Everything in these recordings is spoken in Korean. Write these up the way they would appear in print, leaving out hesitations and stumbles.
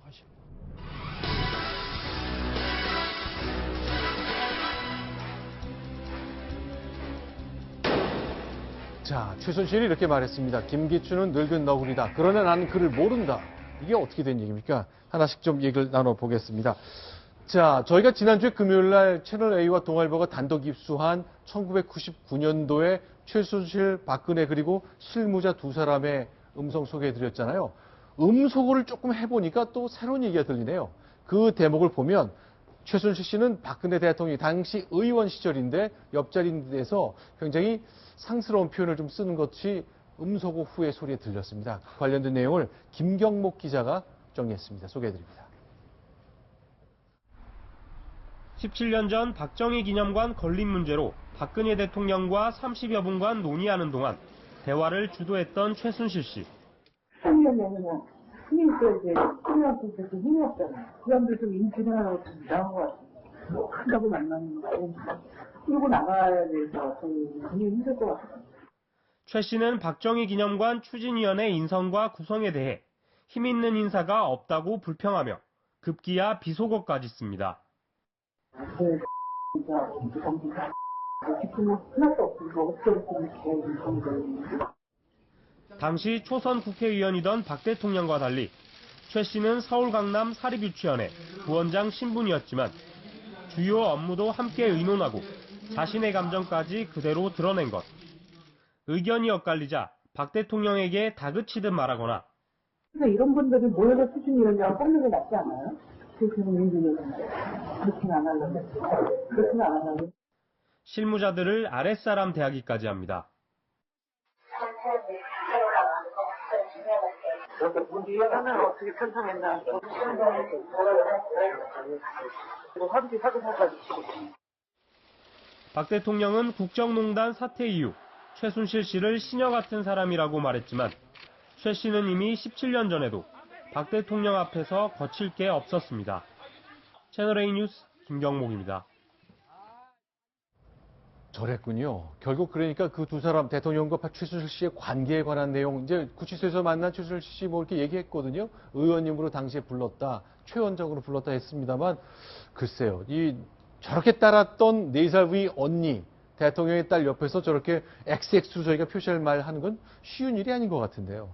하시고. 자, 최순실이 이렇게 말했습니다. 김기춘은 늙은 너구리다. 그러나 나는 그를 모른다. 이게 어떻게 된 얘기입니까? 하나씩 좀 얘기를 나눠보겠습니다. 자, 저희가 지난주에 금요일 날 채널A와 동아일보가 단독 입수한 1999년도에 최순실, 박근혜 그리고 실무자 두 사람의 음성 소개해드렸잖아요. 음소거를 조금 해보니까 또 새로운 얘기가 들리네요. 그 대목을 보면 최순실 씨는 박근혜 대통령이 당시 의원 시절인데 옆자리에서 굉장히 상스러운 표현을 좀 쓰는 것이 음소거 후의 소리에 들렸습니다. 관련된 내용을 김경목 기자가 정리했습니다. 소개해드립니다. 17년 전 박정희 기념관 건립 문제로 박근혜 대통령과 30여 분간 논의하는 동안 대화를 주도했던 최순실 씨. 3년 내면 힘이 있어야지. 힘이었을 때 힘이 없잖아. 그 사람들 좀 인지를 하라고 좀 이상한 것 같아. 뭐 한다고 만나는 거 끌고 나가야 돼서 좀 굉장히 힘들 것 같아. 최 씨는 박정희 기념관 추진위원회 인선과 구성에 대해 힘 있는 인사가 없다고 불평하며 급기야 비속어까지 씁니다. 당시 초선 국회의원이던 박 대통령과 달리 최 씨는 서울 강남 사립유치원의 부원장 신분이었지만 주요 업무도 함께 의논하고 자신의 감정까지 그대로 드러낸 것. 의견이 엇갈리자 박 대통령에게 다그치듯 말하거나 이런 분들이 모여서 추진위원장을 뽑는 게 낫지 않아요? 그렇게는 안 하려고. 그렇게는 안 하려고. 실무자들을 아랫사람 대하기까지 합니다. 문제는 어떻게 편성했나. 박 대통령은 국정농단 사태 이후 최순실 씨를 시녀 같은 사람이라고 말했지만 최 씨는 이미 17년 전에도 박 대통령 앞에서 거칠 게 없었습니다. 채널A 뉴스 김경목입니다. 저랬군요. 결국 그러니까 그 두 사람 대통령과 최순실 씨의 관계에 관한 내용 이제 구치소에서 만난 최순실 씨 뭐 이렇게 얘기했거든요. 의원님으로 당시에 불렀다, 최원장으로 불렀다 했습니다만 글쎄요. 이 저렇게 따랐던 4살 위 언니 대통령의 딸 옆에서 저렇게 XX로 저희가 표시할 말 하는 건 쉬운 일이 아닌 것 같은데요.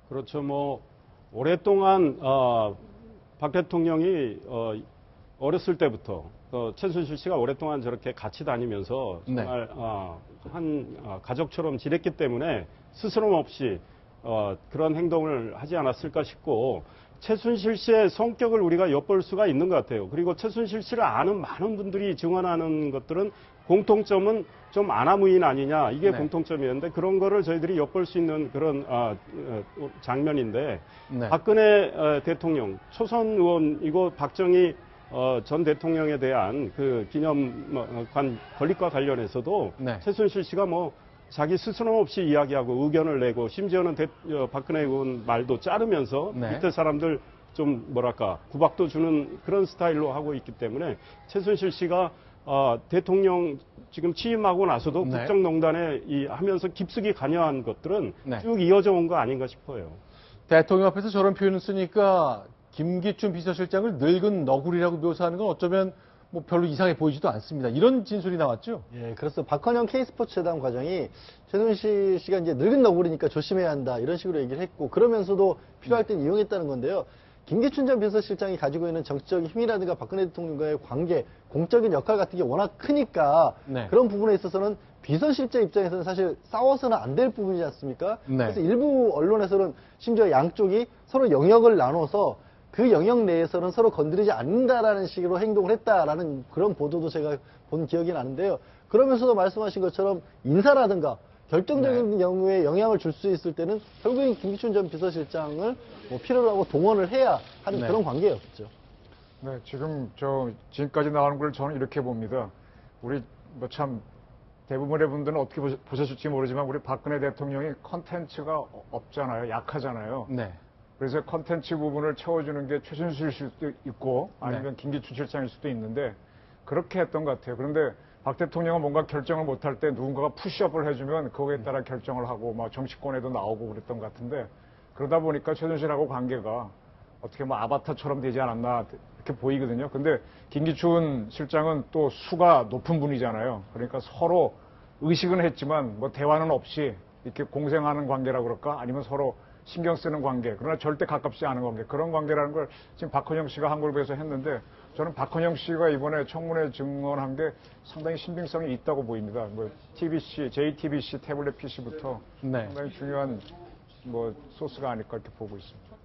그렇죠. 뭐 오랫동안 박 대통령이 어렸을 때부터 최순실 씨가 오랫동안 저렇게 같이 다니면서 정말 가족처럼 지냈기 때문에 스스럼 없이 그런 행동을 하지 않았을까 싶고 최순실 씨의 성격을 우리가 엿볼 수가 있는 것 같아요. 그리고 최순실 씨를 아는 많은 분들이 증언하는 것들은 공통점은 좀 아나무인 아니냐 이게 공통점이었는데 그런 거를 저희들이 엿볼 수 있는 그런 장면인데 박근혜 대통령 초선 의원이고 박정희 전 대통령에 대한 그 기념관 건립과 관련해서도 최순실 씨가 뭐 자기 스스럼 없이 이야기하고 의견을 내고 심지어는 박근혜 의원 말도 자르면서 밑에 사람들 좀 뭐랄까 구박도 주는 그런 스타일로 하고 있기 때문에 최순실 씨가 대통령 지금 취임하고 나서도 국정농단에 하면서 깊숙이 관여한 것들은 쭉 이어져 온 거 아닌가 싶어요. 대통령 앞에서 저런 표현을 쓰니까 김기춘 비서실장을 늙은 너구리라고 묘사하는 건 어쩌면 뭐 별로 이상해 보이지도 않습니다. 이런 진술이 나왔죠? 예, 그래서 박헌영 K스포츠 재단 과장이 최순실 씨가 이제 늙은 너구리니까 조심해야 한다 이런 식으로 얘기를 했고 그러면서도 필요할 땐 이용했다는 건데요. 김기춘 전 비서실장이 가지고 있는 정치적인 힘이라든가 박근혜 대통령과의 관계, 공적인 역할 같은 게 워낙 크니까 그런 부분에 있어서는 비서실장 입장에서는 사실 싸워서는 안 될 부분이지 않습니까? 그래서 일부 언론에서는 심지어 양쪽이 서로 영역을 나눠서 그 영역 내에서는 서로 건드리지 않는다라는 식으로 행동을 했다라는 그런 보도도 제가 본 기억이 나는데요. 그러면서도 말씀하신 것처럼 인사라든가 결정적인 경우에 영향을 줄 수 있을 때는 결국엔 김기춘 전 비서실장을 뭐 필요로 하고 동원을 해야 하는 그런 관계였죠. 네, 지금까지 나오는 걸 저는 이렇게 봅니다. 우리 뭐 참 대부분의 분들은 어떻게 보셨을지 모르지만 우리 박근혜 대통령이 컨텐츠가 없잖아요. 약하잖아요. 그래서 컨텐츠 부분을 채워주는 게 최순실 씨도 있고 아니면 김기춘 실장일 수도 있는데 그렇게 했던 것 같아요. 그런데 박 대통령은 뭔가 결정을 못할 때 누군가가 푸시업을 해주면 거기에 따라 결정을 하고 막 정치권에도 나오고 그랬던 것 같은데 그러다 보니까 최순실하고 관계가 어떻게 뭐 아바타처럼 되지 않았나 이렇게 보이거든요. 근데 김기춘 실장은 또 수가 높은 분이잖아요. 그러니까 서로 의식은 했지만 뭐 대화는 없이 이렇게 공생하는 관계라 그럴까? 아니면 서로 신경 쓰는 관계. 그러나 절대 가깝지 않은 관계. 그런 관계라는 걸 지금 박헌영 씨가 한국에서 했는데 저는 박헌영 씨가 이번에 청문회 증언한 게 상당히 신빙성이 있다고 보입니다. 뭐 TBC, JTBC 태블릿 PC부터 네. 상당히 중요한 뭐 소스가 아닐까 이렇게 보고 있습니다.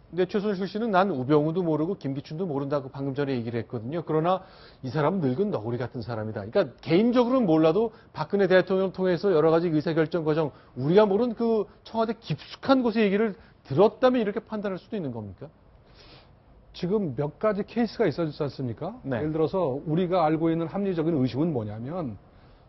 근데 최순실 씨는 난 우병우도 모르고 김기춘도 모른다고 방금 전에 얘기를 했거든요. 그러나 이 사람은 늙은 너구리 같은 사람이다. 그러니까 개인적으로는 몰라도 박근혜 대통령을 통해서 여러 가지 의사결정 과정, 우리가 모르는 그 청와대 깊숙한 곳의 얘기를 들었다면 이렇게 판단할 수도 있는 겁니까? 지금 몇 가지 케이스가 있었지 않습니까? 네. 예를 들어서 우리가 알고 있는 합리적인 의심은 뭐냐면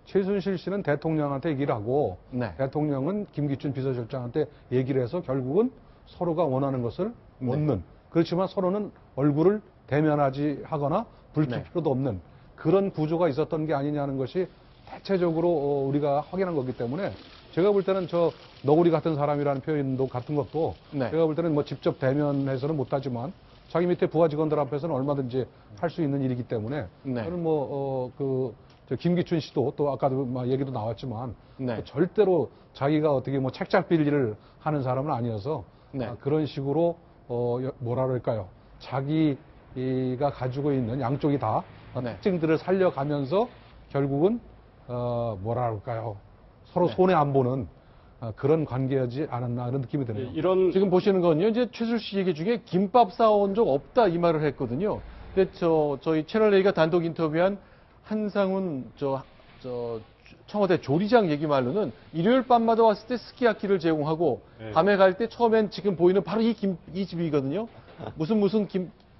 최순실 씨는 대통령한테 얘기를 하고 네. 대통령은 김기춘 비서실장한테 얘기를 해서 결국은 서로가 원하는 것을 얻는, 그렇지만 서로는 얼굴을 대면하지 하거나 붉힐 네. 필요도 없는 그런 구조가 있었던 게 아니냐는 것이 대체적으로 우리가 확인한 거기 때문에 제가 볼 때는 저 너구리 같은 사람이라는 표현도 같은 것도 네. 제가 볼 때는 뭐 직접 대면해서는 못하지만 자기 밑에 부하 직원들 앞에서는 얼마든지 할 수 있는 일이기 때문에 네. 저는 저 김기춘 씨도 또 아까도 막 얘기도 나왔지만 네. 절대로 자기가 어떻게 뭐 책잘 빌 일을 하는 사람은 아니어서 네. 그런 식으로 뭐라 그럴까요? 자기가 가지고 있는 양쪽이 다 네. 특징들을 살려가면서 결국은 뭐라 그럴까요? 서로 네. 손해 안 보는 그런 관계이지 않았나 하는 느낌이 드네요. 이런 지금 보시는 건요, 이제 최순실 씨 얘기 중에 김밥 싸온 적 없다 이 말을 했거든요. 근데 저희 채널 A가 단독 인터뷰한 한상훈 청와대 조리장 얘기 말로는 일요일 밤마다 왔을 때 스키야키를 제공하고 네. 밤에 갈 때 처음엔 지금 보이는 바로 이 집이거든요. 무슨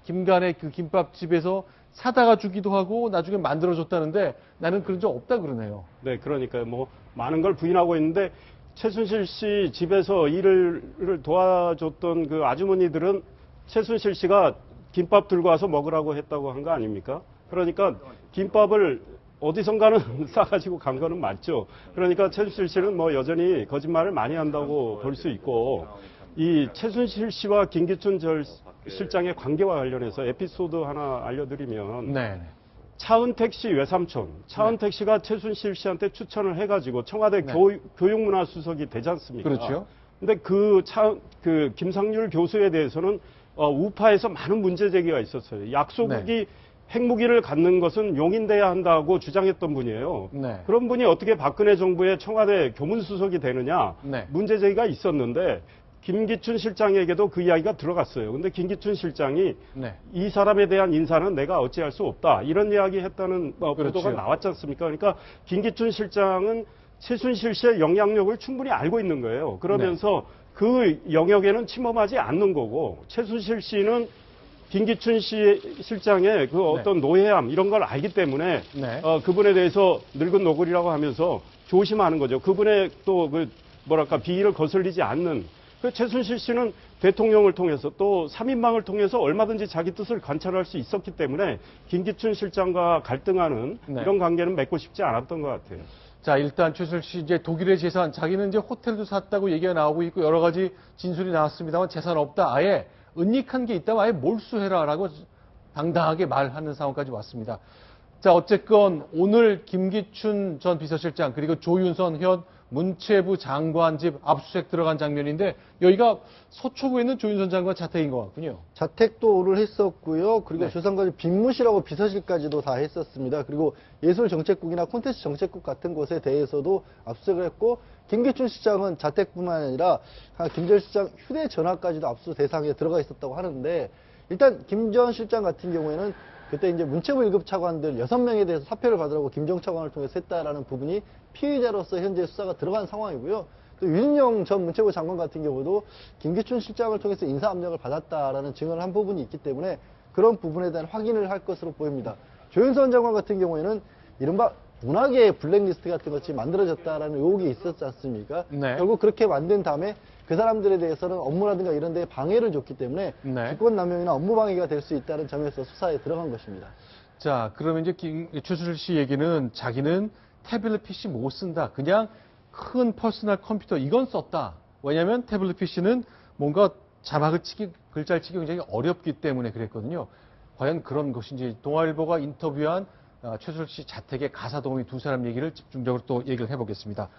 김간의 그 김밥집에서 사다가 주기도 하고 나중에 만들어줬다는데 나는 그런 적 없다 그러네요. 네, 그러니까 뭐 많은 걸 부인하고 있는데 최순실 씨 집에서 일을 도와줬던 그 아주머니들은 최순실 씨가 김밥 들고 와서 먹으라고 했다고 한 거 아닙니까? 그러니까 김밥을 어디선가는 싸가지고 간 거는 맞죠. 그러니까 최순실 씨는 뭐 여전히 거짓말을 많이 한다고 볼 수 있고, 이 최순실 씨와 김기춘 실장의 관계와 관련해서 에피소드 하나 알려드리면, 네. 차은택 씨 외삼촌, 차은택 씨가 최순실 씨한테 추천을 해가지고 청와대 네. 교육문화수석이 되지 않습니까? 그렇죠. 근데 그 김상률 교수에 대해서는 우파에서 많은 문제 제기가 있었어요. 약소국이 핵무기를 갖는 것은 용인돼야 한다고 주장했던 분이에요. 네. 그런 분이 어떻게 박근혜 정부의 청와대 교문수석이 되느냐 네. 문제 제기가 있었는데 김기춘 실장에게도 그 이야기가 들어갔어요. 근데 김기춘 실장이 네. 이 사람에 대한 인사는 내가 어찌할 수 없다. 이런 이야기 했다는 그렇죠. 보도가 나왔지 않습니까? 그러니까 김기춘 실장은 최순실 씨의 영향력을 충분히 알고 있는 거예요. 그러면서 그 영역에는 침범하지 않는 거고 최순실 씨는 김기춘 실장의 그 어떤 노예함 이런 걸 알기 때문에 네. 그분에 대해서 늙은 노골이라고 하면서 조심하는 거죠. 그분의 또 그 뭐랄까 비위를 거슬리지 않는 그 최순실 씨는 대통령을 통해서 또 3인방을 통해서 얼마든지 자기 뜻을 관찰할 수 있었기 때문에 김기춘 실장과 갈등하는 네. 이런 관계는 맺고 싶지 않았던 것 같아요. 자, 일단 최순실 씨 이제 독일의 재산, 자기는 이제 호텔도 샀다고 얘기가 나오고 있고 여러 가지 진술이 나왔습니다만 재산 없다. 아예 은닉한 게 있다면 아예 몰수해라라고 당당하게 말하는 상황까지 왔습니다. 자, 어쨌건 오늘 김기춘 전 비서실장 그리고 조윤선 현 문체부 장관 집 압수수색 들어간 장면인데 여기가 서초구에 있는 조윤선 장관 자택인 것 같군요. 자택도 오를 했었고요. 그리고 네. 조선까지 빈무실하고 비서실까지도 다 했었습니다. 그리고 예술정책국이나 콘텐츠 정책국 같은 곳에 대해서도 압수수색을 했고 김기춘 시장은 자택뿐만 아니라 김 전 실장 휴대전화까지도 압수 대상에 들어가 있었다고 하는데 일단 김 전 실장 같은 경우에는 그때 이제 문체부 1급 차관들 6명에 대해서 사표를 받으라고 김종 차관을 통해서 했다라는 부분이 피의자로서 현재 수사가 들어간 상황이고요. 또 윤은영 전 문체부 장관 같은 경우도 김기춘 실장을 통해서 인사 압력을 받았다라는 증언을 한 부분이 있기 때문에 그런 부분에 대한 확인을 할 것으로 보입니다. 조윤선 장관 같은 경우에는 이른바 문화계의 블랙리스트 같은 것이 만들어졌다라는 의혹이 있었지 않습니까? 네. 결국 그렇게 만든 다음에 그 사람들에 대해서는 업무라든가 이런 데에 방해를 줬기 때문에 네. 직권남용이나 업무방해가 될 수 있다는 점에서 수사에 들어간 것입니다. 자, 그러면 이제 최순실 씨 얘기는 자기는 태블릿 PC 못 쓴다. 그냥 큰 퍼스널 컴퓨터 이건 썼다. 왜냐하면 태블릿 PC는 뭔가 자막을 글자를 치기 굉장히 어렵기 때문에 그랬거든요. 과연 그런 것인지 동아일보가 인터뷰한 최순실 씨 자택의 가사 동의 두 사람 얘기를 집중적으로 또 얘기를 해보겠습니다.